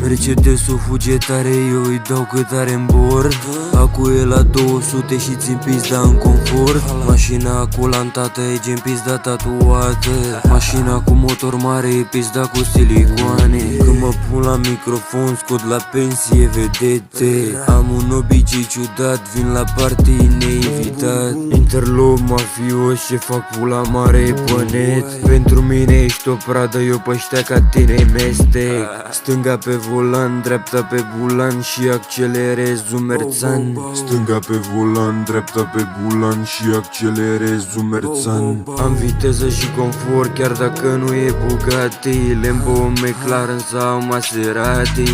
Mercedes-ul fuge tare, eu îi dau cât are în bord. Acu e la 200 și țin pizda în confort. Mașina cu lantată e gen pizda tatuată. Mașina cu motor mare e pizda cu silicoane. Când mă pun la microfon scot la pensie vedete. Am un obicei ciudat, vin la party neinvitat. Interlob mafios ce fac pula mare pe net. Pentru mine ești o pradă, eu pe ăștia ca tine mestec. Stânga pe volan, dreapta pe bulan și accelerez umerțan. Stânga pe volan, dreapta pe bulan și accelerez umerțan. Am viteză și confort, chiar dacă nu e Bugatti, Lambo, McLaren sau Maserati.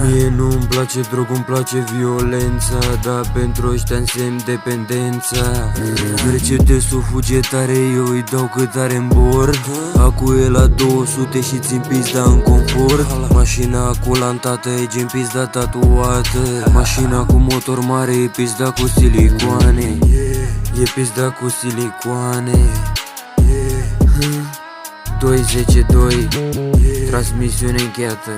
Mie nu-mi place drog, îmi place violența, dar pentru ăștia însemn dependența. Mercedes-ul fuge tare, eu îi dau cât are în bord. Acu e la 200 și țin pizda în confort. Mașina cu lantată e gen pizda tatuată. Mașina cu motor mare e pizda cu silicoane. E pizda cu silicoane. 2-10-2 transmisiune încheiată.